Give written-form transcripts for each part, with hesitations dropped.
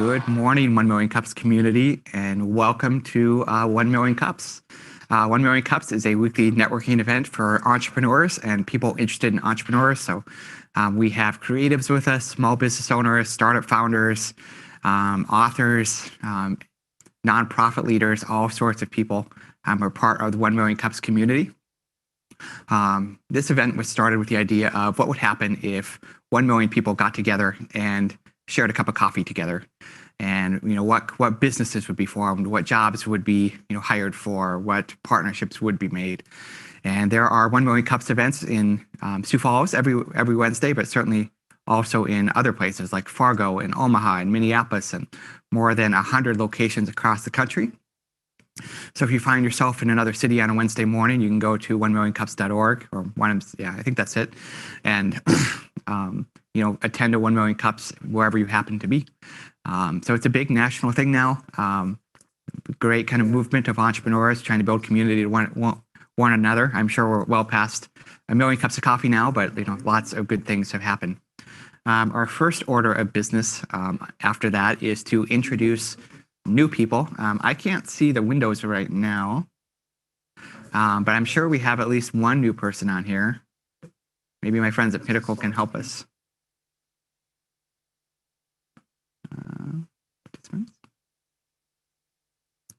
Good morning, 1 Million Cups community, and welcome to 1 Million Cups. 1 Million Cups is a weekly networking event for entrepreneurs and people interested in entrepreneurs. So we have creatives with us, small business owners, startup founders, authors, nonprofit leaders, all sorts of people are part of the 1 Million Cups community. This event was started with the idea of what would happen if 1 million people got together and shared a cup of coffee together, and what businesses would be formed, what jobs would be hired for, what partnerships would be made. And there are 1 Million Cups events in Sioux Falls every Wednesday, but certainly also in other places like Fargo and Omaha and Minneapolis, and more than 100 locations across the country. So if you find yourself in another city on a Wednesday morning, you can go to 1millioncups.org, or I think that's it, and attend a 1 Million Cups wherever you happen to be. So it's a big national thing now. Great kind of movement of entrepreneurs trying to build community to one another. I'm sure we're well past 1 million cups of coffee now, but lots of good things have happened. Our first order of business after that is to introduce new people. I can't see the windows right now, but I'm sure we have at least one new person on here. Maybe my friends at Pinnacle can help us.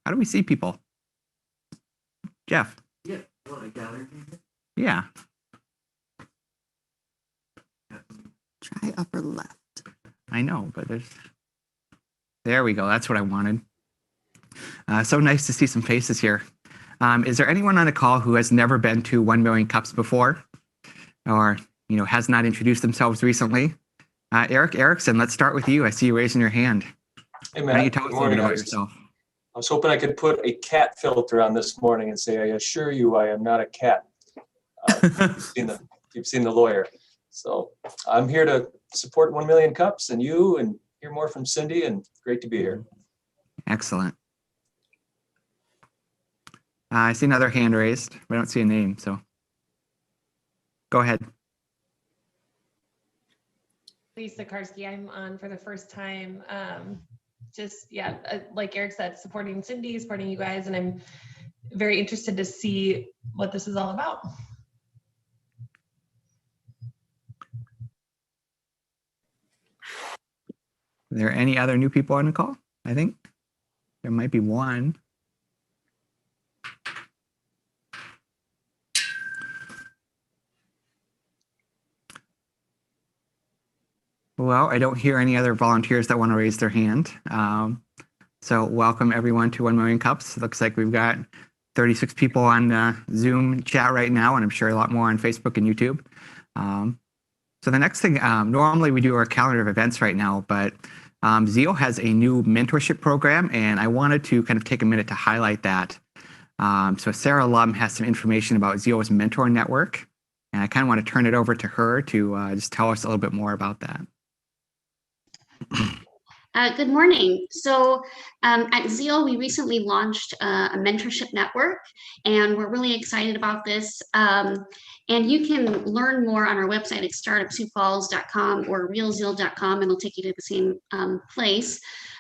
How do we see people? Jeff? Yeah. Yeah. Try upper left. I know, but there we go. That's what I wanted. So nice to see some faces here. Is there anyone on the call who has never been to 1 Million Cups before, or has not introduced themselves recently? Eric Erickson, let's start with you. I see you raising your hand. Hey, Matt. Why don't you tell us a little bit about yourself? I was hoping I could put a cat filter on this morning and say, I assure you I am not a cat. You've seen the lawyer. So I'm here to support 1 Million Cups and you, and hear more from Cindy, and great to be here. Excellent. I see another hand raised. I don't see a name, so go ahead. Lisa Karski, I'm on for the first time. Like Eric said, supporting Cindy, supporting you guys, and I'm very interested to see what this is all about. Are there any other new people on the call? I think there might be one. Well, I don't hear any other volunteers that want to raise their hand. So welcome everyone to 1 Million Cups. It looks like we've got 36 people on Zoom chat right now, and I'm sure a lot more on Facebook and YouTube. So the next thing, normally we do our calendar of events right now, but Zeal has a new mentorship program, and I wanted to kind of take a minute to highlight that. So Sarah Lum has some information about Zeal's mentor network, and I kind of want to turn it over to her to just tell us a little bit more about that. Good morning. So at Zeal, we recently launched a mentorship network, and we're really excited about this. And you can learn more on our website at startupsiouxfalls.com or realzeal.com, and it'll take you to the same place.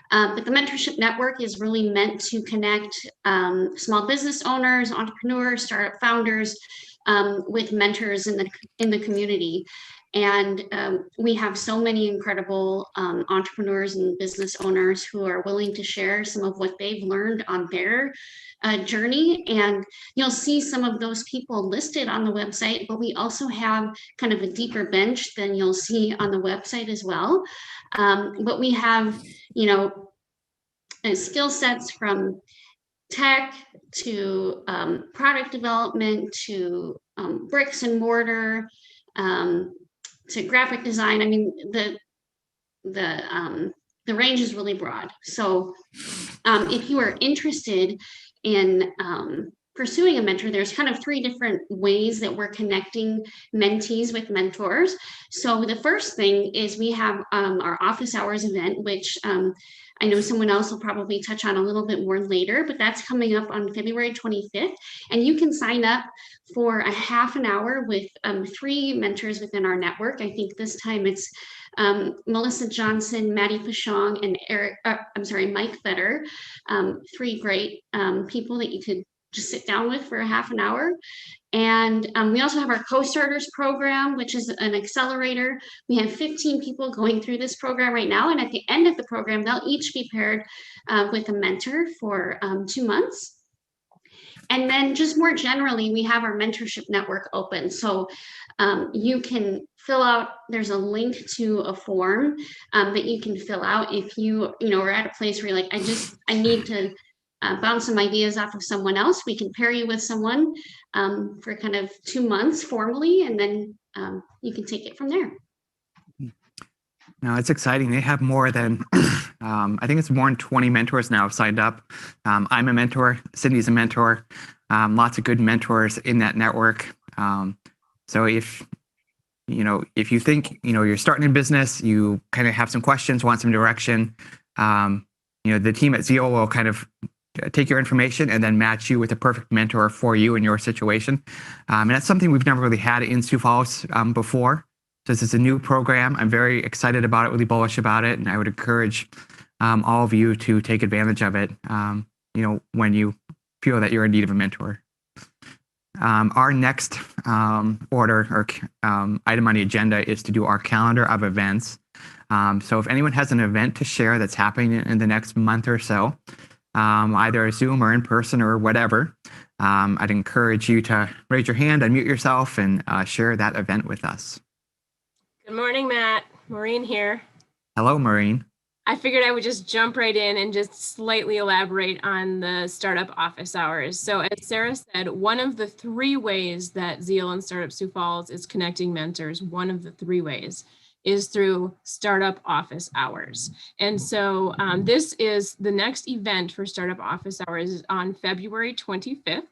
But the mentorship network is really meant to connect small business owners, entrepreneurs, startup founders with mentors in the community. And we have so many incredible entrepreneurs and business owners who are willing to share some of what they've learned on their journey. And you'll see some of those people listed on the website, but we also have kind of a deeper bench than you'll see on the website as well. But we have, skill sets from tech to product development to bricks and mortar, to graphic design. I mean, the range is really broad. So if you are interested in pursuing a mentor, there's kind of 3 different ways that we're connecting mentees with mentors. So the first thing is we have our office hours event, which I know someone else will probably touch on a little bit more later, but that's coming up on February 25th. And you can sign up for a half an hour with 3 mentors within our network. I think this time it's Melissa Johnson, Maddie Pashong, and Mike Fetter, 3 great people that you could just sit down with for a half an hour. And we also have our co-starters program, which is an accelerator. We have 15 people going through this program right now. And at the end of the program, they'll each be paired with a mentor for 2 months. And then just more generally, we have our mentorship network open. So you can fill out, there's a link to a form that you can fill out if you are at a place where you're like, I need to bounce some ideas off of someone else. We can pair you with someone for kind of 2 months formally, and then you can take it from there. No, it's exciting. They have more than, I think it's more than 20 mentors now signed up. I'm a mentor. Cindy's a mentor. Lots of good mentors in that network. So if you think, you're starting a business, you kind of have some questions, want some direction, the team at Zeal will kind of take your information and then match you with a perfect mentor for you in your situation. And that's something we've never really had in Sioux Falls before. So this is a new program. I'm very excited about it, really bullish about it. And I would encourage all of you to take advantage of it, when you feel that you're in need of a mentor. Our next order or item on the agenda is to do our calendar of events. So if anyone has an event to share that's happening in the next month or so, either Zoom or in person or whatever, I'd encourage you to raise your hand, unmute yourself, and share that event with us. Good morning, Matt. Maureen here. Hello, Maureen. I figured I would just jump right in and just slightly elaborate on the startup office hours. So as Sarah said, one of the 3 ways that Zeal and Startup Sioux Falls is connecting mentors, one of the 3 ways is through startup office hours. And so this is the next event for startup office hours on February 25th,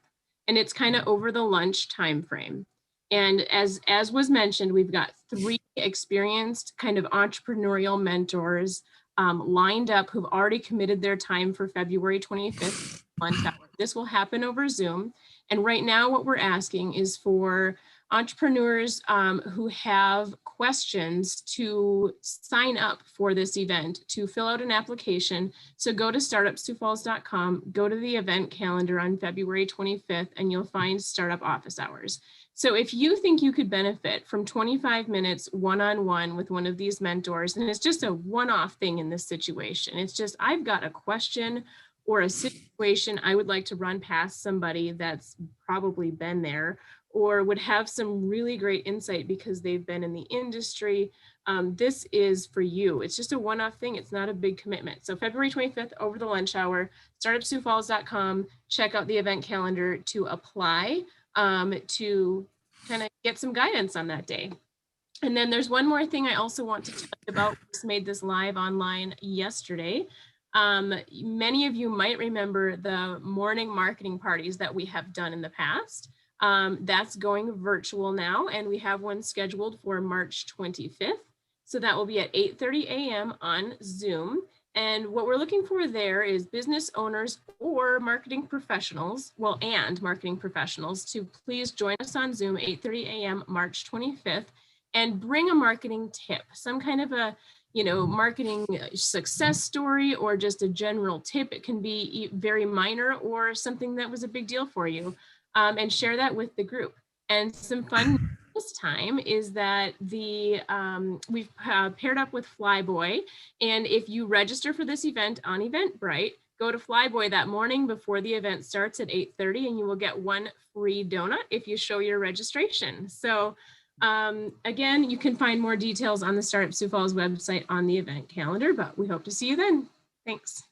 and it's kind of over the lunch time frame. And as was mentioned, we've got 3 experienced kind of entrepreneurial mentors lined up who've already committed their time for February 25th lunch hour. This will happen over Zoom. And right now what we're asking is for entrepreneurs who have questions to sign up for this event, to fill out an application. So go to startupsiouxfalls.com, go to the event calendar on February 25th, and you'll find startup office hours. So if you think you could benefit from 25 minutes one-on-one with one of these mentors, and it's just a one-off thing in this situation, it's just, I've got a question or a situation I would like to run past somebody that's probably been there or would have some really great insight because they've been in the industry. This is for you. It's just a one-off thing. It's not a big commitment. So February 25th over the lunch hour, startupsiouxfalls.com, check out the event calendar to apply to kind of get some guidance on that day. And then there's one more thing I also want to talk about. We just made this live online yesterday. Many of you might remember the morning marketing parties that we have done in the past. That's going virtual now, and we have one scheduled for March 25th. So that will be at 8:30 a.m. on Zoom. And what we're looking for there is business owners or marketing professionals, and marketing professionals, to please join us on Zoom 8:30 a.m. March 25th and bring a marketing tip, some kind of a marketing success story or just a general tip. It can be very minor or something that was a big deal for you, and share that with the group. And some fun this time is that we've paired up with Flyboy, and if you register for this event on Eventbrite, go to Flyboy that morning before the event starts at 8:30, and you will get 1 free donut if you show your registration. So again, you can find more details on the Startup Sioux Falls website on the event calendar, but we hope to see you then. Thanks.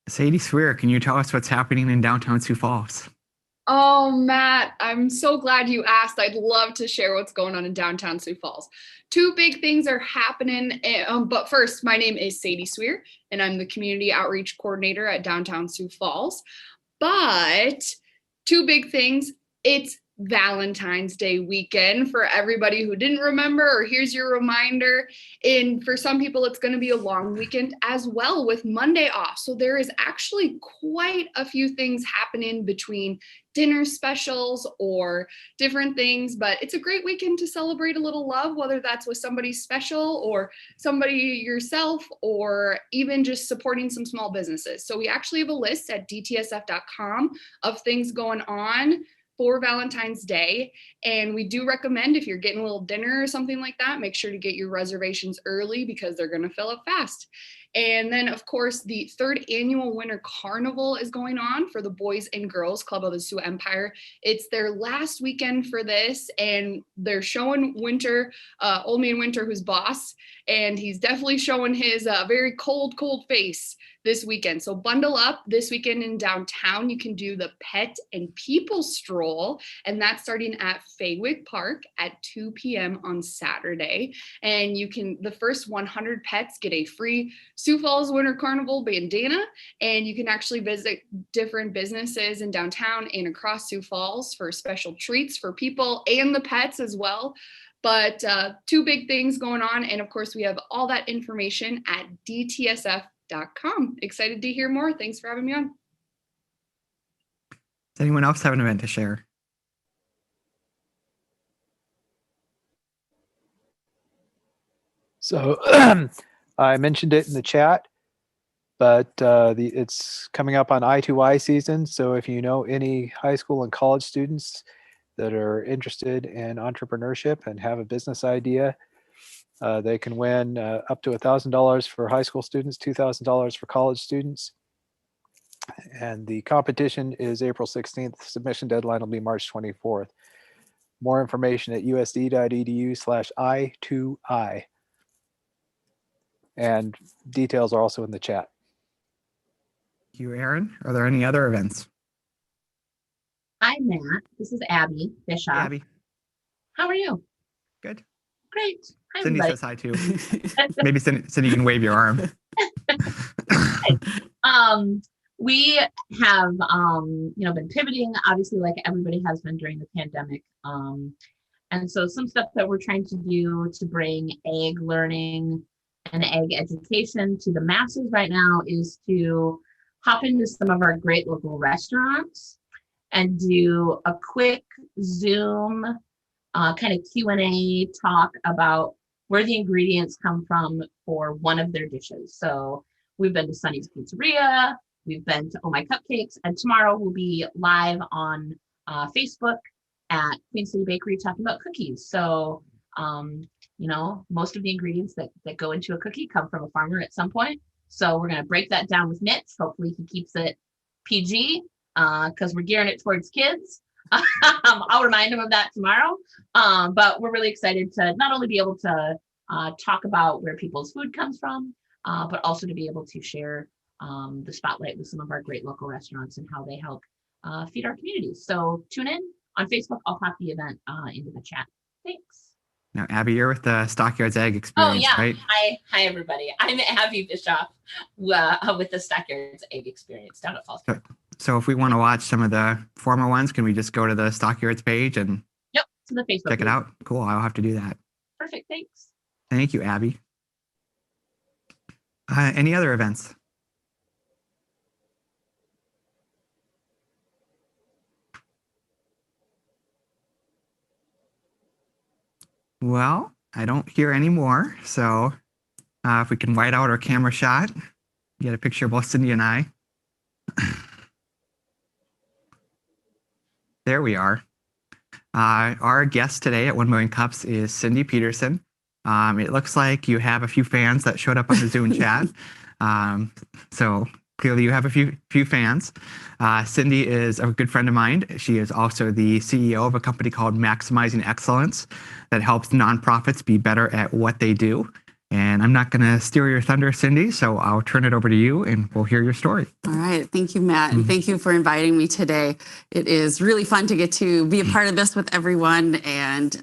Sadie Swear, can you tell us what's happening in downtown Sioux Falls? Oh, Matt, I'm so glad you asked. I'd love to share what's going on in downtown Sioux Falls. 2 big things are happening. But first, my name is Sadie Swear, and I'm the Community Outreach Coordinator at downtown Sioux Falls. But two big things. It's Valentine's Day weekend for everybody who didn't remember, or here's your reminder. And for some people, it's going to be a long weekend as well with Monday off. So there is actually quite a few things happening between dinner specials or different things, but it's a great weekend to celebrate a little love, whether that's with somebody special or somebody yourself, or even just supporting some small businesses. So we actually have a list at dtsf.com of things going on for Valentine's Day. And we do recommend, if you're getting a little dinner or something like that, make sure to get your reservations early because they're going to fill up fast. And then, of course, the 3rd annual Winter Carnival is going on for the Boys and Girls Club of the Sioux Empire. It's their last weekend for this, and they're showing Winter, Old Man Winter, who's boss, and he's definitely showing his very cold face this weekend. So bundle up this weekend in downtown. You can do the Pet and People Stroll, and that's starting at Faywick Park at 2 p.m. on Saturday. And you can, the first 100 pets get a free Sioux Falls Winter Carnival bandana, and you can actually visit different businesses in downtown and across Sioux Falls for special treats for people and the pets as well. But two big things going on. And of course, we have all that information at dtsf.com. Excited to hear more. Thanks for having me on. Does anyone else have an event to share? So I mentioned it in the chat, but it's coming up on I2I season. So if you know any high school and college students that are interested in entrepreneurship and have a business idea, they can win up to $1,000 for high school students, $2,000 for college students. And the competition is April 16th. Submission deadline will be March 24th. More information at usd.edu/I2I. And details are also in the chat. Thank you, Aaron. Are there any other events? Hi, Matt. This is Abby Bishop. Hey, Abby. How are you? Good. Great. Hi, Cindy everybody. says hi too. Maybe Cindy can wave your arm. We have, been pivoting, obviously, like everybody has been during the pandemic. And so some stuff that we're trying to do to bring ag learning and ag education to the masses right now is to hop into some of our great local restaurants and do a quick Zoom kind of Q&A talk about where the ingredients come from for one of their dishes. So we've been to Sunny's Pizzeria, we've been to Oh My Cupcakes, and tomorrow we'll be live on Facebook at Queen City Bakery talking about cookies. So, most of the ingredients that go into a cookie come from a farmer at some point. So we're going to break that down with Mitch. Hopefully he keeps it PG because we're gearing it towards kids. I'll remind him of that tomorrow. But we're really excited to not only be able to talk about where people's food comes from, but also to be able to share the spotlight with some of our great local restaurants and how they help feed our communities. So tune in on Facebook. I'll pop the event into the chat. Thanks. Now, Abby, you're with the Stockyards Egg Experience, right? Hi, everybody. I'm Abby Bischoff with the Stockyards Egg Experience down at Falls Park. So if we want to watch some of the former ones, can we just go to the Stockyards page and to the Facebook check page. it out? Cool. I'll have to do that. Perfect. Thanks. Thank you, Abby. Any other events? Well, I don't hear any more. So if we can white out our camera shot, get a picture of both Cindy and I. There we are. Our guest today at 1 Million Cups is Cindy Peterson. It looks like you have a few fans that showed up on the Zoom chat. So clearly you have a few fans. Cindy is a good friend of mine. She is also the CEO of a company called Maximizing Excellence that helps nonprofits be better at what they do. And I'm not going to steal your thunder, Cindy, so I'll turn it over to you and we'll hear your story. All right. Thank you, Matt. And thank you for inviting me today. It is really fun to get to be a part of this with everyone. And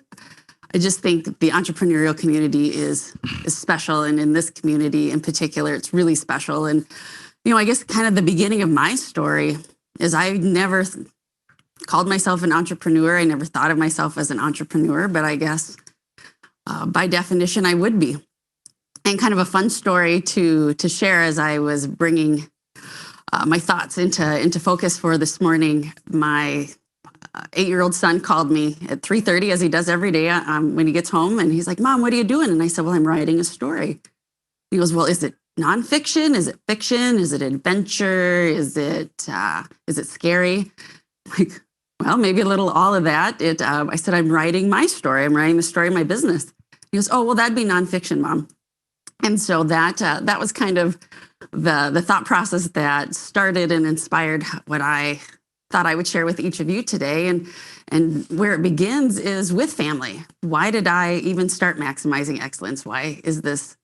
I just think the entrepreneurial community is special. And in this community in particular, it's really special. And, I guess kind of the beginning of my story, is I never called myself an entrepreneur. I never thought of myself as an entrepreneur, but I guess by definition, I would be. And kind of a fun story to share as I was bringing my thoughts into focus for this morning. My 8-year-old son called me at 3:30, as he does every day when he gets home, and he's like, "Mom, what are you doing?" And I said, "Well, I'm writing a story." He goes, "Well, is it nonfiction? Is it fiction? Is it adventure? Is it scary?" Like, well, maybe a little all of that. I said, "I'm writing my story. I'm writing the story of my business." He goes, "Oh, well, that'd be nonfiction, Mom." And so that was kind of the thought process that started and inspired what I thought I would share with each of you today. And where it begins is with family. Why did I even start Maximizing Excellence? Why is this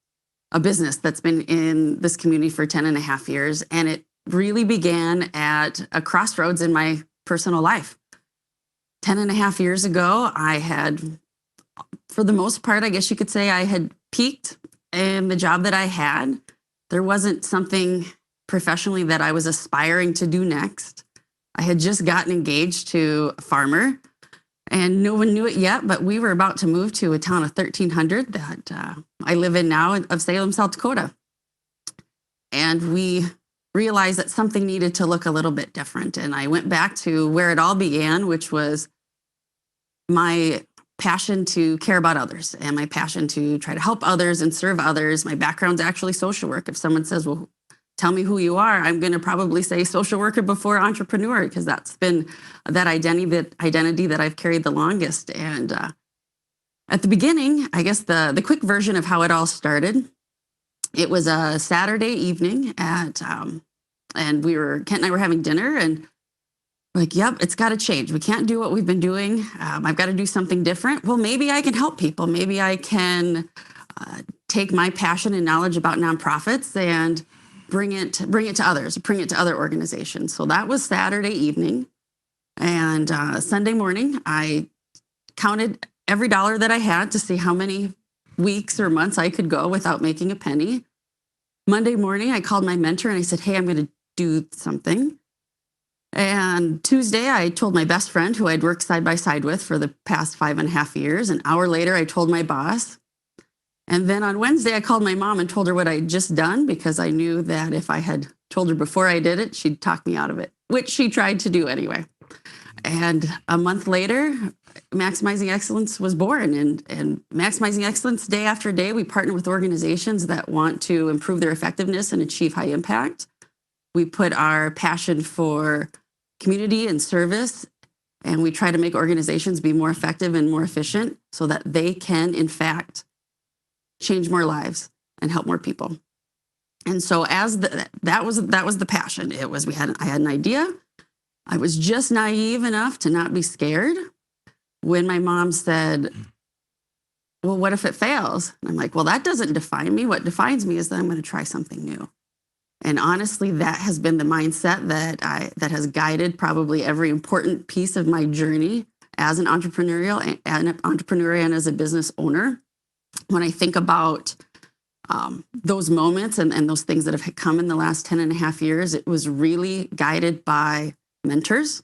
a business that's been in this community for 10 and a half years? And it really began at a crossroads in my personal life. 10 and a half years ago, I had, for the most part, I guess you could say I had peaked in the job that I had. There wasn't something professionally that I was aspiring to do next. I had just gotten engaged to a farmer, and no one knew it yet, but we were about to move to a town of 1,300 that I live in now, of Salem, South Dakota. And we realized that something needed to look a little bit different. And I went back to where it all began, which was my passion to care about others and my passion to try to help others and serve others. My background's actually social work. If someone says, "Well, tell me who you are," I'm going to probably say social worker before entrepreneur, because that's been that identity that I've carried the longest. And at the beginning, I guess the quick version of how it all started, it was a Saturday evening and Kent and I were having dinner, and like, "Yep, it's got to change. We can't do what we've been doing. I've got to do something different. Well, maybe I can help people. Maybe I can take my passion and knowledge about nonprofits and bring it to others, bring it to other organizations." So that was Saturday evening. And Sunday morning, I counted every dollar that I had to see how many weeks or months I could go without making a penny. Monday morning, I called my mentor and I said, "Hey, I'm going to do something." And Tuesday, I told my best friend, who I'd worked side by side with for the past 5.5 years. An hour later, I told my boss. And then on Wednesday, I called my mom and told her what I'd just done, because I knew that if I had told her before I did it, she'd talk me out of it, which she tried to do anyway. And a month later, Maximizing Excellence was born. And Maximizing Excellence, day after day, we partner with organizations that want to improve their effectiveness and achieve high impact. We put our passion for community and service, and we try to make organizations be more effective and more efficient so that they can, in fact, change more lives and help more people. And so that was the passion. I had an idea. I was just naive enough to not be scared when my mom said, "Well, what if it fails?" And I'm like, "Well, that doesn't define me. What defines me is that I'm going to try something new." And honestly, that has been the mindset that has guided probably every important piece of my journey as an entrepreneur and as a business owner. When I think about those moments and those things that have come in the last 10 and a half years, it was really guided by mentors,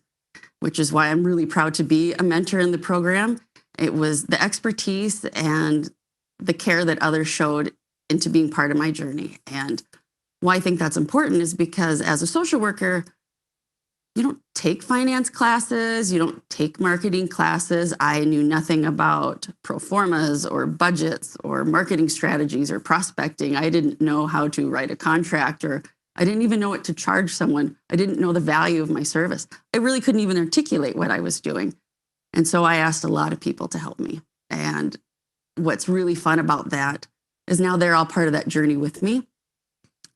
which is why I'm really proud to be a mentor in the program. It was the expertise and the care that others showed into being part of my journey. And why I think that's important is because as a social worker, you don't take finance classes, you don't take marketing classes. I knew nothing about pro formas or budgets or marketing strategies or prospecting. I didn't know how to write a contract, or I didn't even know what to charge someone. I didn't know the value of my service. I really couldn't even articulate what I was doing. And so I asked a lot of people to help me. And what's really fun about that is now they're all part of that journey with me.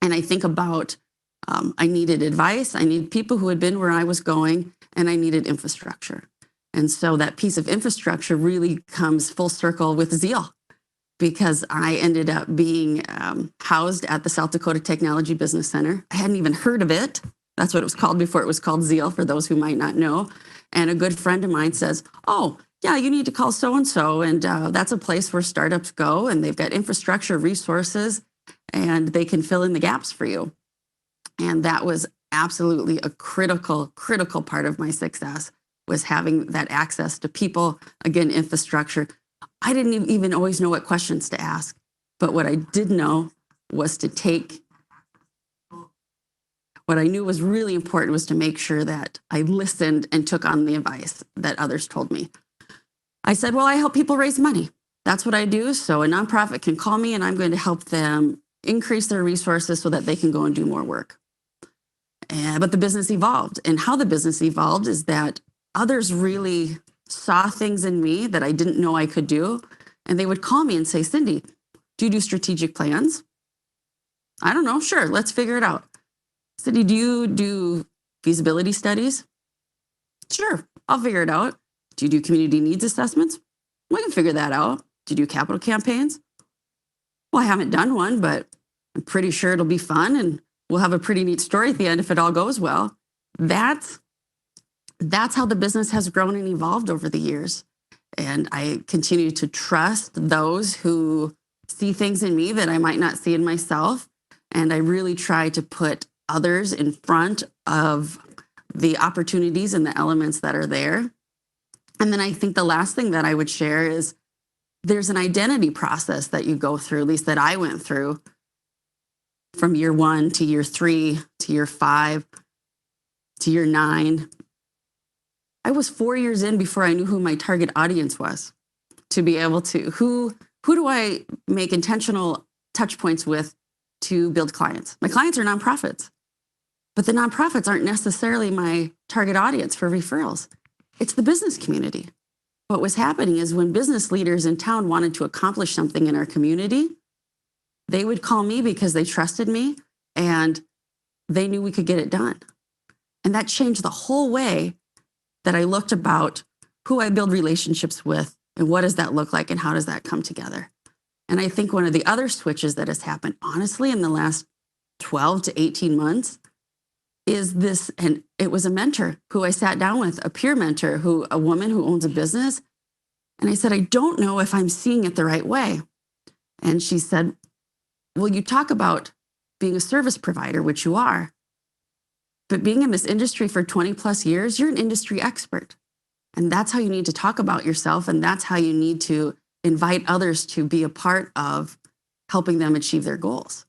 And I think about, I needed advice, I needed people who had been where I was going, and I needed infrastructure. And so that piece of infrastructure really comes full circle with Zeal, because I ended up being housed at the South Dakota Technology Business Center. I hadn't even heard of it. That's what it was called before it was called Zeal, for those who might not know. And a good friend of mine says, "Oh, yeah, you need to call so-and-so. And that's a place where startups go, and they've got infrastructure, resources, and they can fill in the gaps for you." And that was absolutely a critical part of my success was having that access to people, again, infrastructure. I didn't even always know what questions to ask, but what I did know was to take, what I knew was really important was to make sure that I listened and took on the advice that others told me. I said, well, I help people raise money. That's what I do. So a nonprofit can call me and I'm going to help them increase their resources so that they can go and do more work. But the business evolved. And how the business evolved is that others really saw things in me that I didn't know I could do. And they would call me and say, Cindy, do you do strategic plans? I don't know. Sure, let's figure it out. Cindy, do you do feasibility studies? Sure, I'll figure it out. Do you do community needs assessments? We can figure that out. Do you do capital campaigns? Well, I haven't done one, but I'm pretty sure it'll be fun and we'll have a pretty neat story at the end if it all goes well. That's how the business has grown and evolved over the years. And I continue to trust those who see things in me that I might not see in myself. And I really try to put others in front of the opportunities and the elements that are there. And then I think the last thing that I would share is there's an identity process that you go through, at least that I went through, from year 1 to year 3 to year 5 to year 9. I was 4 years in before I knew who my target audience was, to be able to, who do I make intentional touch points with to build clients? My clients are nonprofits, but the nonprofits aren't necessarily my target audience for referrals. It's the business community. What was happening is when business leaders in town wanted to accomplish something in our community, they would call me because they trusted me and they knew we could get it done. And that changed the whole way that I looked about who I build relationships with and what does that look like and how does that come together. And I think one of the other switches that has happened, honestly, in the last 12 to 18 months is this, and it was a mentor who I sat down with, a peer mentor, a woman who owns a business. And I said, I don't know if I'm seeing it the right way. And she said, well, you talk about being a service provider, which you are, but being in this industry for 20 plus years, you're an industry expert. And that's how you need to talk about yourself. And that's how you need to invite others to be a part of helping them achieve their goals.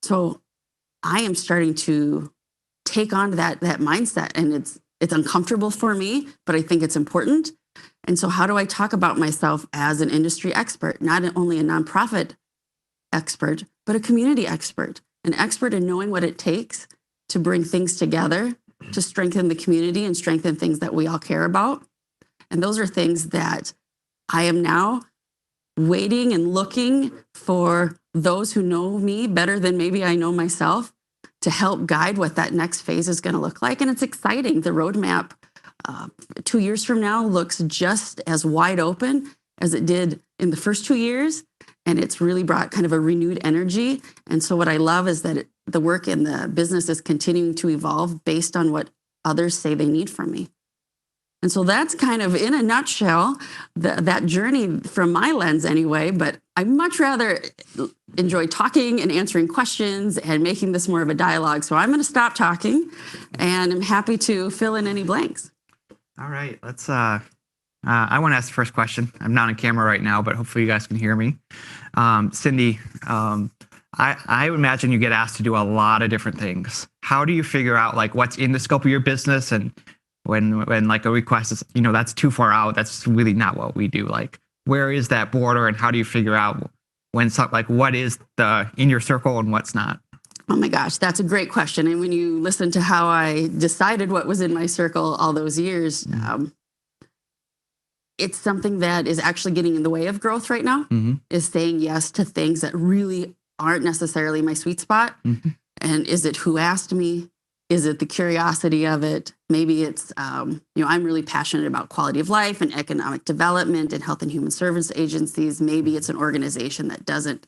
So I am starting to take on that mindset, and it's uncomfortable for me, but I think it's important. And so how do I talk about myself as an industry expert, not only a nonprofit expert, but a community expert, an expert in knowing what it takes to bring things together, to strengthen the community and strengthen things that we all care about. And those are things that I am now waiting and looking for those who know me better than maybe I know myself to help guide what that next phase is going to look like. And it's exciting. The roadmap 2 years from now looks just as wide open as it did in the first 2 years. And it's really brought kind of a renewed energy. And so what I love is that the work in the business is continuing to evolve based on what others say they need from me. And so that's kind of, in a nutshell, that journey from my lens anyway, but I much rather enjoy talking and answering questions and making this more of a dialogue. So I'm going to stop talking and I'm happy to fill in any blanks. All right, let's, I want to ask the first question. I'm not on camera right now, but hopefully you guys can hear me. Cindy, I would imagine you get asked to do a lot of different things. How do you figure out like what's in the scope of your business, and when like a request is, that's too far out, that's really not what we do. Like, where is that border, and how do you figure out when like what is in your circle and what's not? Oh my gosh, that's a great question. And when you listen to how I decided what was in my circle all those years, it's something that is actually getting in the way of growth right now, is saying yes to things that really aren't necessarily my sweet spot. And is it who asked me? Is it the curiosity of it? Maybe it's, I'm really passionate about quality of life and economic development and health and human service agencies. Maybe it's an organization that doesn't,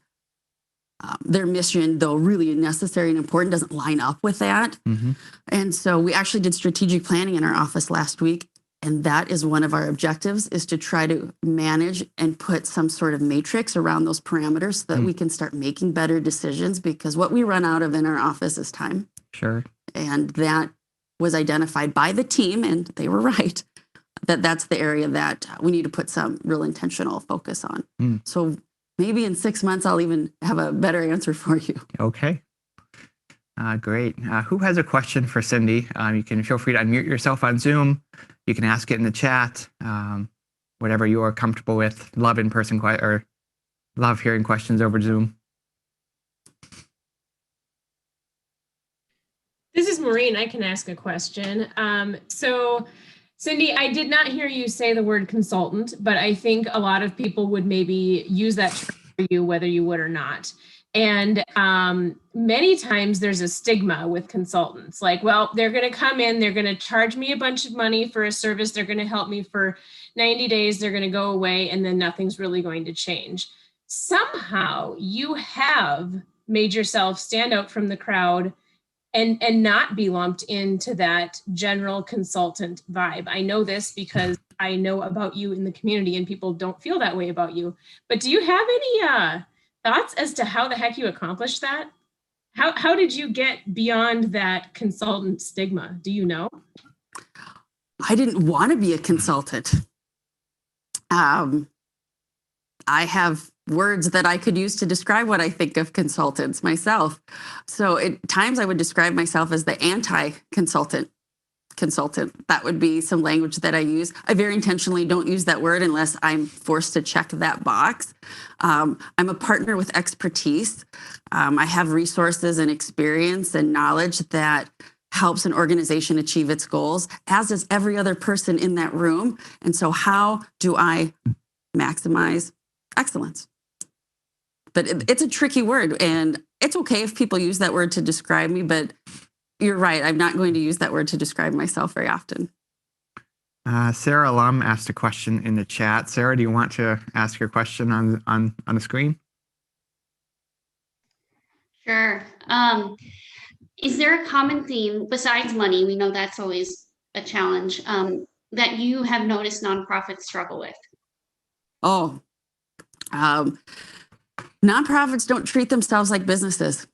their mission, though really necessary and important, doesn't line up with that. And so we actually did strategic planning in our office last week. And that is one of our objectives, is to try to manage and put some sort of matrix around those parameters so that we can start making better decisions, because what we run out of in our office is time. Sure. And that was identified by the team, and they were right, that that's the area that we need to put some real intentional focus on. So maybe in 6 months, I'll even have a better answer for you. Okay. Great. Who has a question for Cindy? You can feel free to unmute yourself on Zoom. You can ask it in the chat. Whatever you are comfortable with. Love in-person or love hearing questions over Zoom. This is Maureen. I can ask a question. So, Cindy, I did not hear you say the word consultant, but I think a lot of people would maybe use that term for you, whether you would or not. And many times there's a stigma with consultants, like, well, they're going to come in, they're going to charge me a bunch of money for a service, they're going to help me for 90 days, they're going to go away, and then nothing's really going to change. Somehow you have made yourself stand out from the crowd and not be lumped into that general consultant vibe. I know this because I know about you in the community, and people don't feel that way about you. But do you have any thoughts as to how the heck you accomplished that? How did you get beyond that consultant stigma? Do you know? I didn't want to be a consultant. I have words that I could use to describe what I think of consultants myself. So at times I would describe myself as the anti-consultant consultant. That would be some language that I use. I very intentionally don't use that word unless I'm forced to check that box. I'm a partner with expertise. I have resources and experience and knowledge that helps an organization achieve its goals, as does every other person in that room. And so how do I maximize excellence? But it's a tricky word, and it's okay if people use that word to describe me, but you're right. I'm not going to use that word to describe myself very often. Sarah Lum asked a question in the chat. Sarah, do you want to ask your question on the screen? Sure. Is there a common theme besides money? We know that's always a challenge that you have noticed nonprofits struggle with. Nonprofits don't treat themselves like businesses.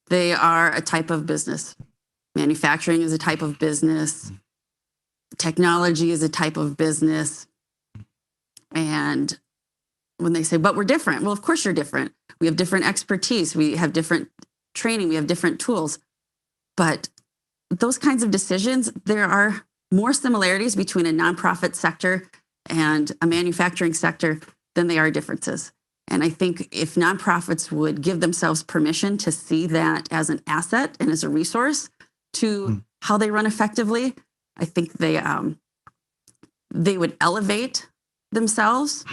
They are a type of business. Manufacturing is a type of business. Technology is a type of business. And when they say, but we're different, well, of course you're different. We have different expertise. We have different training. We have different tools. But those kinds of decisions, there are more similarities between a nonprofit sector and a manufacturing sector than they are differences. And I think if nonprofits would give themselves permission to see that as an asset and as a resource to how they run effectively, I think they would elevate themselves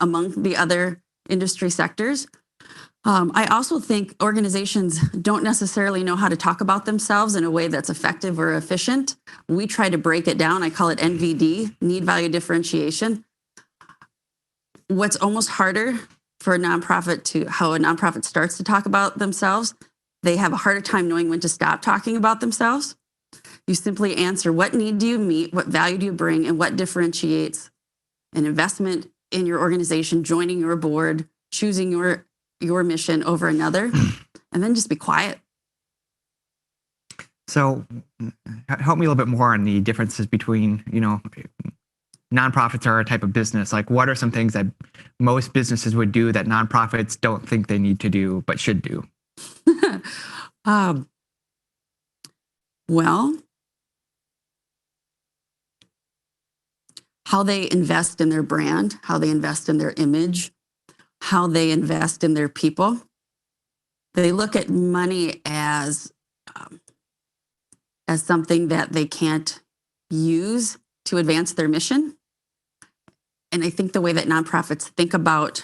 among the other industry sectors. I also think organizations don't necessarily know how to talk about themselves in a way that's effective or efficient. We try to break it down. I call it NVD, need value differentiation. What's almost harder for a nonprofit how a nonprofit starts to talk about themselves, they have a harder time knowing when to stop talking about themselves. You simply answer, what need do you meet, what value do you bring, and what differentiates an investment in your organization, joining your board, choosing your mission over another, and then just be quiet. So help me a little bit more on the differences between, nonprofits are a type of business. Like, what are some things that most businesses would do that nonprofits don't think they need to do but should do? Well, how they invest in their brand, how they invest in their image, how they invest in their people. They look at money as something that they can't use to advance their mission. And I think the way that nonprofits think about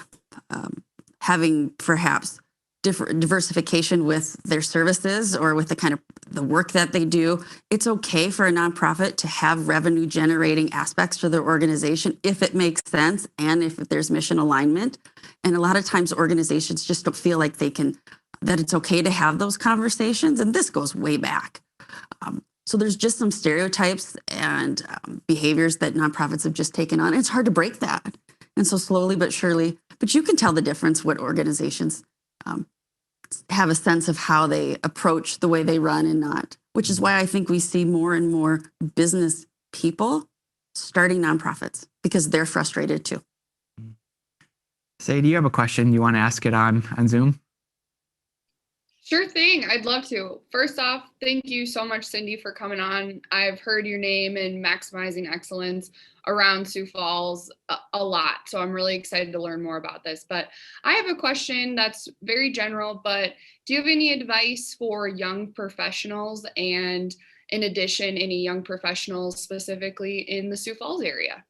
having perhaps different diversification with their services or with the kind of the work that they do, it's okay for a nonprofit to have revenue generating aspects to their organization if it makes sense and if there's mission alignment. And a lot of times organizations just don't feel like that it's okay to have those conversations. And this goes way back. So there's just some stereotypes and behaviors that nonprofits have just taken on. It's hard to break that. And so slowly but surely, but you can tell the difference what organizations have a sense of how they approach the way they run and not, which is why I think we see more and more business people starting nonprofits because they're frustrated too. Say, do you have a question you want to ask it on Zoom? Sure thing. I'd love to. First off, thank you so much, Cindy, for coming on. I've heard your name and maximizing excellence around Sioux Falls a lot. So I'm really excited to learn more about this. But I have a question that's very general, but do you have any advice for young professionals, and in addition, any young professionals specifically in the Sioux Falls area?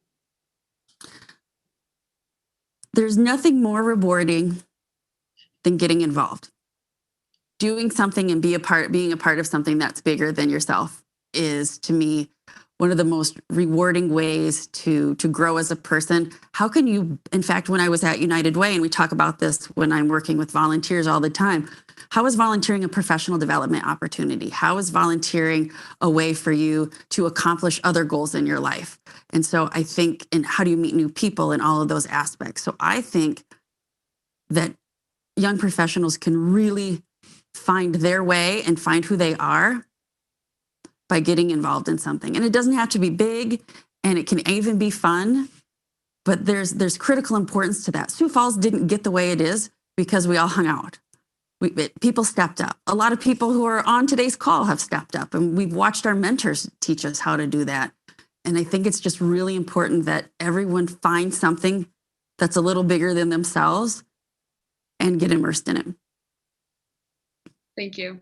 There's nothing more rewarding than getting involved. Doing something and being a part of something that's bigger than yourself is, to me, one of the most rewarding ways to grow as a person. How can you, in fact, when I was at United Way, and we talk about this when I'm working with volunteers all the time, how is volunteering a professional development opportunity? How is volunteering a way for you to accomplish other goals in your life? And so I think, and how do you meet new people in all of those aspects? So I think that young professionals can really find their way and find who they are by getting involved in something. And it doesn't have to be big, and it can even be fun, but there's critical importance to that. Sioux Falls didn't get the way it is because we all hung out. People stepped up. A lot of people who are on today's call have stepped up, and we've watched our mentors teach us how to do that. And I think it's just really important that everyone find something that's a little bigger than themselves and get immersed in it. Thank you.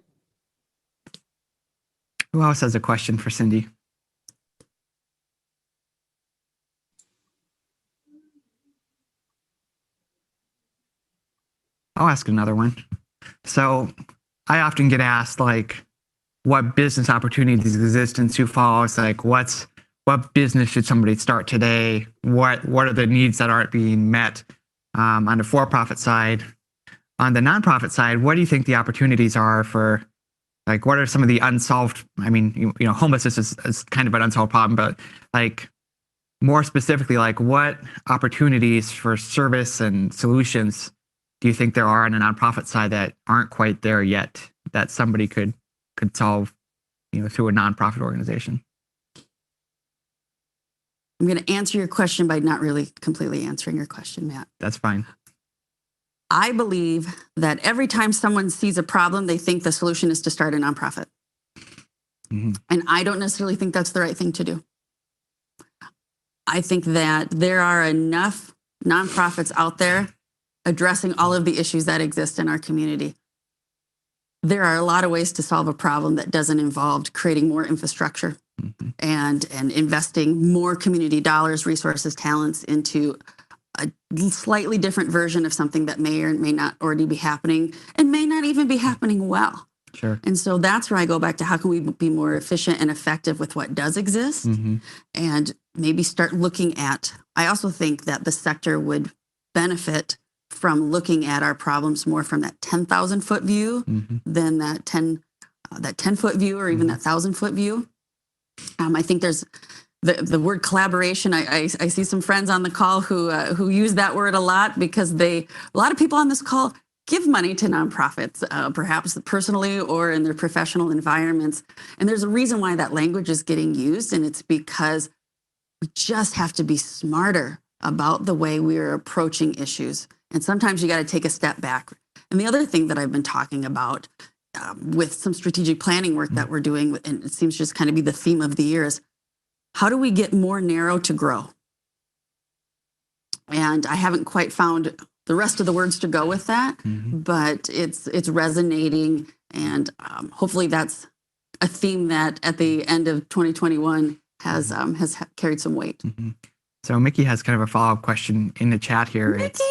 Who else has a question for Cindy? I'll ask another one. So I often get asked, like, what business opportunities exist in Sioux Falls? Like, what business should somebody start today? What are the needs that aren't being met on the for-profit side? On the nonprofit side, what do you think the opportunities are for, like, what are some of the unsolved, I mean, you know, homelessness is kind of an unsolved problem, but like more specifically, like what opportunities for service and solutions do you think there are on the nonprofit side that aren't quite there yet that somebody could solve, you know, through a nonprofit organization? I'm going to answer your question by not really completely answering your question, Matt. That's fine. I believe that every time someone sees a problem, they think the solution is to start a nonprofit. Mm-hmm. And I don't necessarily think that's the right thing to do. I think that there are enough nonprofits out there addressing all of the issues that exist in our community. There are a lot of ways to solve a problem that doesn't involve creating more infrastructure and investing more community dollars, resources, talents into a slightly different version of something that may or may not already be happening and may not even be happening well. Sure. And so that's where I go back to how can we be more efficient and effective with what does exist, and maybe start looking at, I also think that the sector would benefit from looking at our problems more from that 10,000 foot view than that 10 foot view or even that 1,000 foot view. I think there's the word collaboration. I see some friends on the call who use that word a lot because a lot of people on this call give money to nonprofits, perhaps personally or in their professional environments. And there's a reason why that language is getting used, and it's because we just have to be smarter about the way we are approaching issues. And sometimes you got to take a step back. And the other thing that I've been talking about with some strategic planning work that we're doing, and it seems to just kind of be the theme of the year, is how do we get more narrow to grow? And I haven't quite found the rest of the words to go with that, but it's resonating, and hopefully that's a theme that at the end of 2021 has carried some weight. So Mickey has kind of a follow-up question in the chat here. Mickey!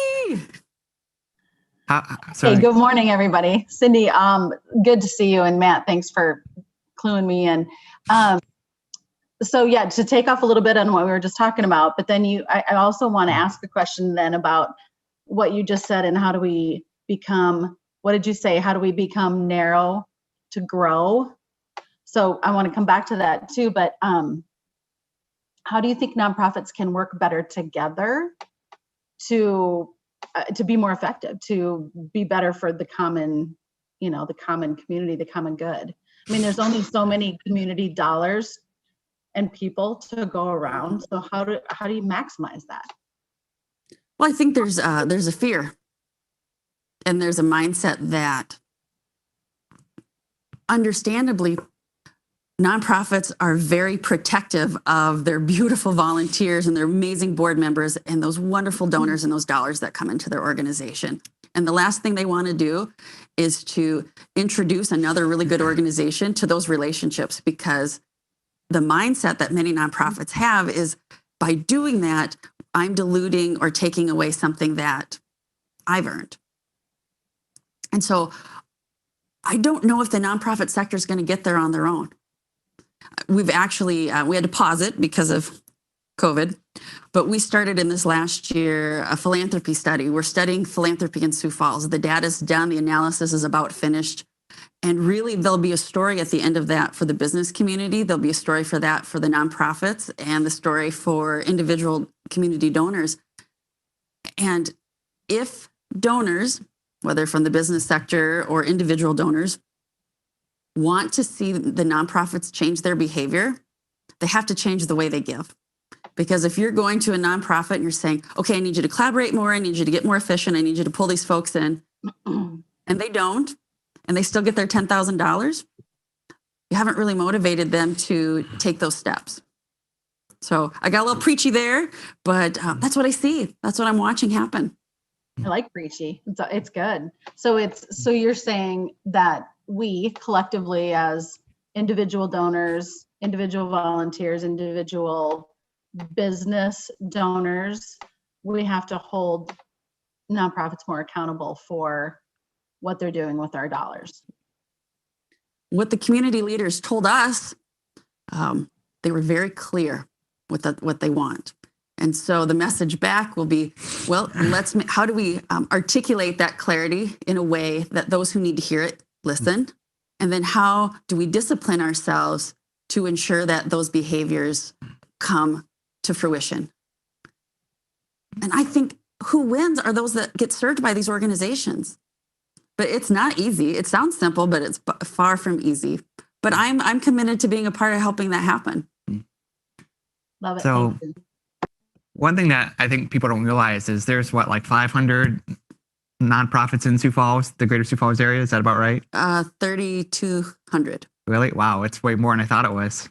Hey, good morning, everybody. Cindy, good to see you, and Matt, thanks for cluing me in. So yeah, to take off a little bit on what we were just talking about, but then I also want to ask a question then about what you just said and how do we become, what did you say? How do we become narrow to grow? So I want to come back to that too, but how do you think nonprofits can work better together to be more effective, to be better for the common the common community, the common good. I mean, there's only so many community dollars and people to go around. So how do you maximize that? Well, I think there's a fear, and there's a mindset that, understandably, nonprofits are very protective of their beautiful volunteers and their amazing board members and those wonderful donors and those dollars that come into their organization. And the last thing they want to do is to introduce another really good organization to those relationships, because the mindset that many nonprofits have is, by doing that, I'm diluting or taking away something that I've earned. And so I don't know if the nonprofit sector is going to get there on their own. We've actually, we had to pause it because of COVID, but we started in this last year a philanthropy study. We're studying philanthropy in Sioux Falls. The data's done, the analysis is about finished. And really, there'll be a story at the end of that for the business community. There'll be a story for that for the nonprofits, and the story for individual community donors. And if donors, whether from the business sector or individual donors, want to see the nonprofits change their behavior, they have to change the way they give. Because if you're going to a nonprofit and you're saying, okay, I need you to collaborate more, I need you to get more efficient, I need you to pull these folks in, and they don't, and they still get their $10,000, you haven't really motivated them to take those steps. So I got a little preachy there, but that's what I see. That's what I'm watching happen. I like preachy. It's good. So you're saying that we collectively, as individual donors, individual volunteers, individual business donors, we have to hold nonprofits more accountable for what they're doing with our dollars. What the community leaders told us, they were very clear with what they want. And so the message back will be, well, how do we articulate that clarity in a way that those who need to hear it listen? And then how do we discipline ourselves to ensure that those behaviors come to fruition? And I think who wins are those that get served by these organizations. But it's not easy. It sounds simple, but it's far from easy. But I'm committed to being a part of helping that happen. Love it. So one thing that I think people don't realize is there's like 500 nonprofits in Sioux Falls, the greater Sioux Falls area. Is that about right? 3,200. Really? Wow. It's way more than I thought it was.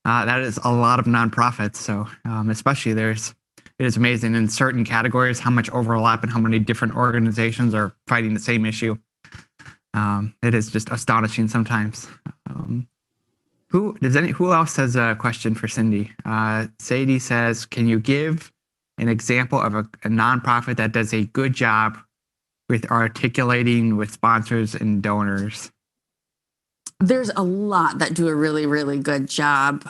That is a lot of nonprofits. So especially it is amazing in certain categories how much overlap and how many different organizations are fighting the same issue. It is just astonishing sometimes. Who else has a question for Cindy? Sadie says, can you give an example of a nonprofit that does a good job with articulating with sponsors and donors? There's a lot that do a really, really good job.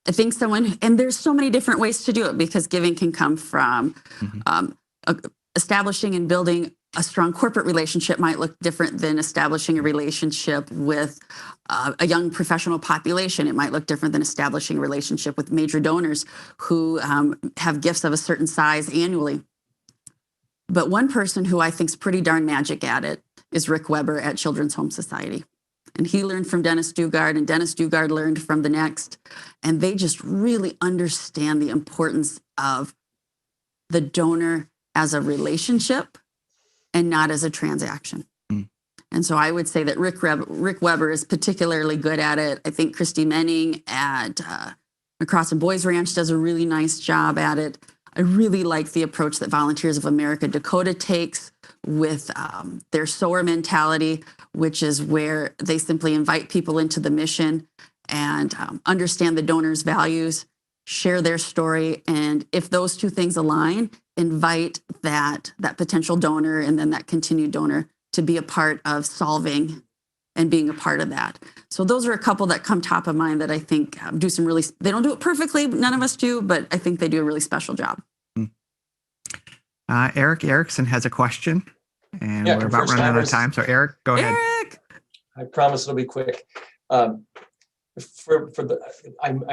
I think and there's so many different ways to do it, because giving can come from establishing and building a strong corporate relationship might look different than establishing a relationship with a young professional population. It might look different than establishing a relationship with major donors who have gifts of a certain size annually. But one person who I think is pretty darn magic at it is Rick Weber at Children's Home Society. And he learned from Dennis Dugard, and Dennis Dugard learned from the next. And they just really understand the importance of the donor as a relationship and not as a transaction. And so I would say that Rick Weber is particularly good at it. I think Christy Menning at Across the Boys Ranch does a really nice job at it. I really like the approach that Volunteers of America Dakota takes with their sower mentality, which is where they simply invite people into the mission and understand the donor's values, share their story, and if those two things align, invite that potential donor and then that continued donor to be a part of solving and being a part of that. So those are a couple that come top of mind that I think do some really, they don't do it perfectly, none of us do, but I think they do a really special job. Eric Erickson has a question, and we're about running out of time. So Eric, go ahead. Eric! I promise it'll be quick. I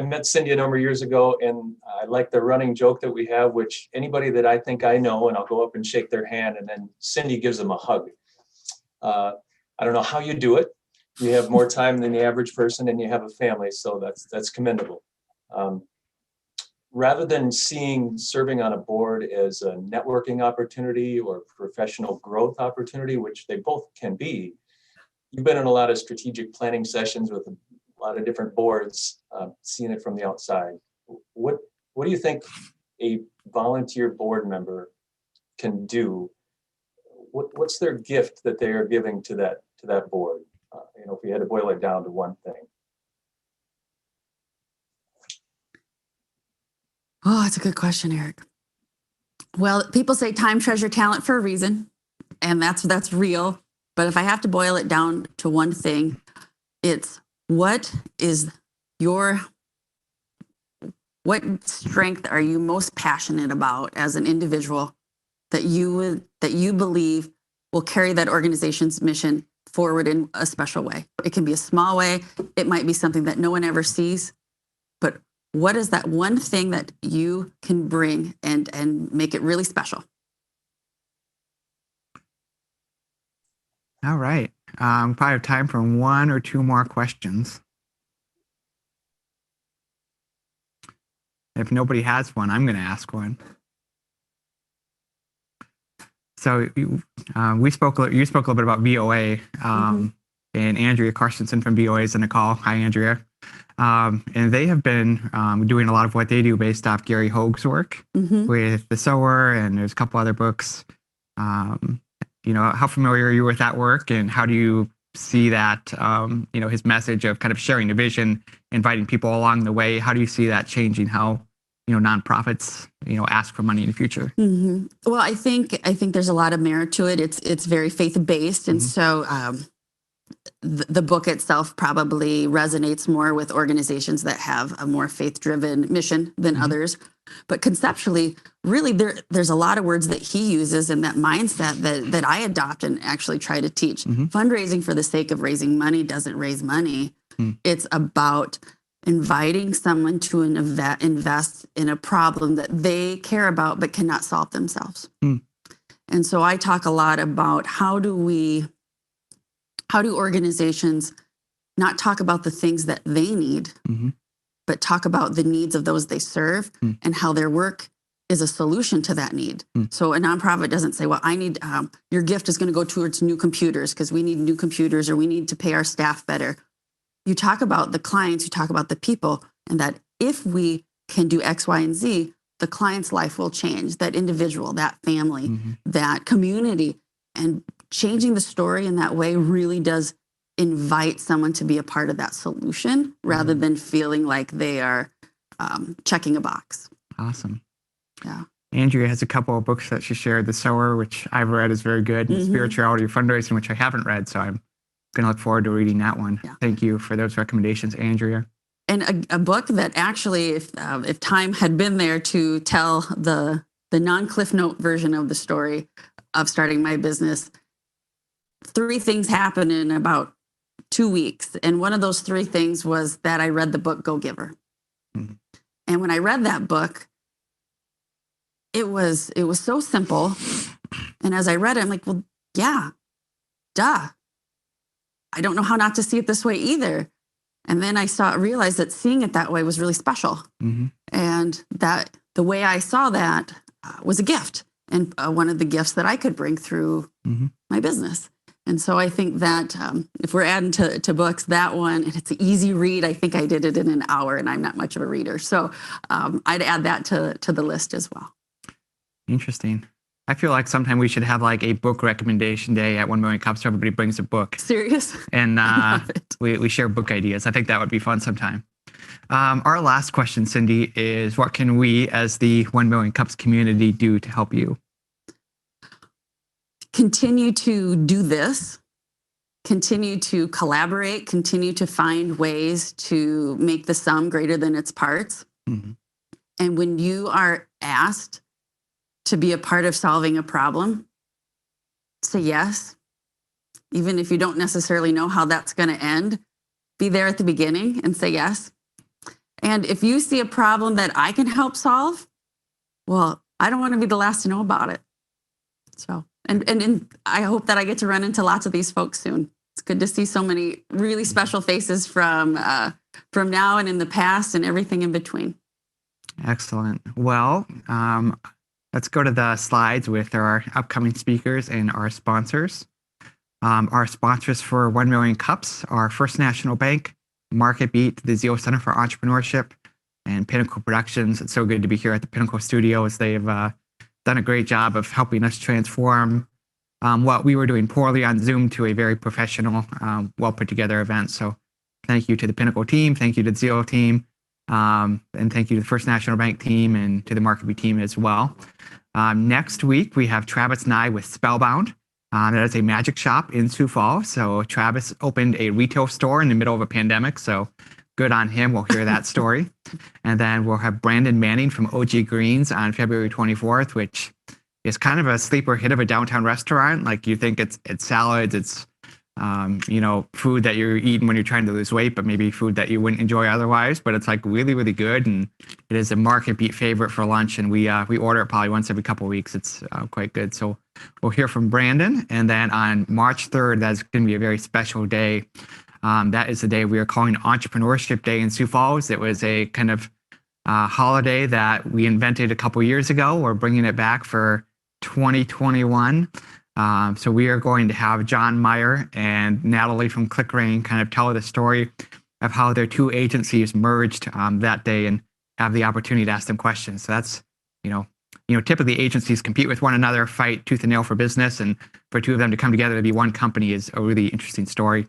met Cindy a number of years ago, and I like the running joke that we have, which anybody that I think I know, and I'll go up and shake their hand, and then Cindy gives them a hug. I don't know how you do it. You have more time than the average person, and you have a family, so that's commendable. Rather than seeing serving on a board as a networking opportunity or professional growth opportunity, which they both can be, you've been in a lot of strategic planning sessions with a lot of different boards, seeing it from the outside. What do you think a volunteer board member can do? What's their gift that they are giving to that board? If we had to boil it down to one thing. Oh, that's a good question, Eric. Well, people say time, treasure, talent for a reason, and that's real. But if I have to boil it down to one thing, it's what strength are you most passionate about as an individual that you believe will carry that organization's mission forward in a special way. It can be a small way. It might be something that no one ever sees, but what is that one thing that you can bring and make it really special? All right. Probably have time for one or two more questions. If nobody has one, I'm going to ask one. So you spoke a little bit about VOA, and Andrea Carstensen from VOA is in the call. Hi, Andrea. And they have been doing a lot of what they do based off Gary Hoag's work with The Sower, and there's a couple other books. How familiar are you with that work, and how do you see that, his message of kind of sharing the vision, inviting people along the way? How do you see that changing how, nonprofits, ask for money in the future? Well, I think there's a lot of merit to it. It's very faith-based, and so the book itself probably resonates more with organizations that have a more faith-driven mission than others. But conceptually, really, there's a lot of words that he uses in that mindset that I adopt and actually try to teach. Fundraising for the sake of raising money doesn't raise money. It's about inviting someone to invest in a problem that they care about but cannot solve themselves. And so I talk a lot about how do organizations not talk about the things that they need, but talk about the needs of those they serve and how their work is a solution to that need. So a nonprofit doesn't say, well, I need, your gift is going to go towards new computers because we need new computers, or we need to pay our staff better. You talk about the clients, you talk about the people, and that if we can do X, Y, and Z, the client's life will change, that individual, that family, that community. And changing the story in that way really does invite someone to be a part of that solution rather than feeling like they are checking a box. Awesome. Yeah. Andrea has a couple of books that she shared. The Sower, which I've read, is very good. And Spirituality Fundraising, which I haven't read, so I'm going to look forward to reading that one. Yeah. Thank you for those recommendations, Andrea. And a book that actually, if time had been there to tell the non-Cliff Note version of the story of starting my business, 3 things happened in about 2 weeks. And one of those 3 things was that I read the book Go Giver. And when I read that book, it was so simple. And as I read it, I'm like, well, yeah, duh. I don't know how not to see it this way either. And then I realized that seeing it that way was really special. And that the way I saw that was a gift, and one of the gifts that I could bring through my business. And so I think that if we're adding to books, that one, and it's an easy read. I think I did it in an hour, and I'm not much of a reader. So I'd add that to the list as well. Interesting. I feel like sometime we should have like a book recommendation day at 1 Million Cups, so everybody brings a book. Serious? And we share book ideas. I think that would be fun sometime. Our last question, Cindy, is what can we as the 1 Million Cups community do to help you? Continue to do this, continue to collaborate, continue to find ways to make the sum greater than its parts. And when you are asked to be a part of solving a problem, say yes. Even if you don't necessarily know how that's going to end, be there at the beginning and say yes. And if you see a problem that I can help solve, well, I don't want to be the last to know about it. So, and I hope that I get to run into lots of these folks soon. good to see so many really special faces from now and in the past and everything in between. Excellent. Well, let's go to the slides with our upcoming speakers and our sponsors. Our sponsors for 1 Million Cups are First National Bank, MarketBeat, the Zeal Center for Entrepreneurship, and Pinnacle Productions. It's so good to be here at the Pinnacle Studios. They've done a great job of helping us transform what we were doing poorly on Zoom to a very professional, well put together event. So thank you to the Pinnacle team, thank you to the Zeal team, and thank you to the First National Bank team and to the MarketBeat team as well. Next week, we have Travis Nye with Spellbound. That is a magic shop in Sioux Falls. So Travis opened a retail store in the middle of a pandemic. So good on him. We'll hear that story. And then we'll have Brandon Manning from OG Greens on February 24th, which is kind of a sleeper hit of a downtown restaurant. Like you think it's salads, it's food that you're eating when you're trying to lose weight, but maybe food that you wouldn't enjoy otherwise. But it's like really, really good, and it is a MarketBeat favorite for lunch. And we order it probably once every couple of weeks. It's quite good. So we'll hear from Brandon, and then on March 3rd, that's going to be a very special day. That is the day we are calling Entrepreneurship Day in Sioux Falls. It was a kind of holiday that we invented a couple years ago. We're bringing it back for 2021. So we are going to have John Meyer and Natalie from ClickRain kind of tell the story of how their two agencies merged that day and have the opportunity to ask them questions. So that's, typically agencies compete with one another, fight tooth and nail for business, and for two of them to come together to be one company is a really interesting story.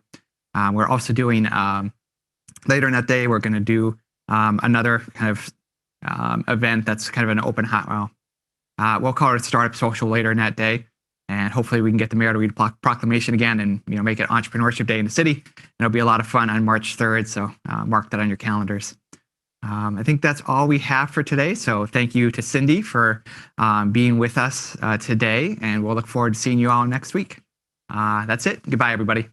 We're also doing, later in that day, we're going to do another kind of event that's kind of an open we'll call it a startup social later in that day. And hopefully we can get the mayor to read a proclamation again and make it Entrepreneurship Day in the city. It'll be a lot of fun on March 3rd, so mark that on your calendars. I think that's all we have for today. So thank you to Cindy for being with us today, and we'll look forward to seeing you all next week. That's it. Goodbye, everybody.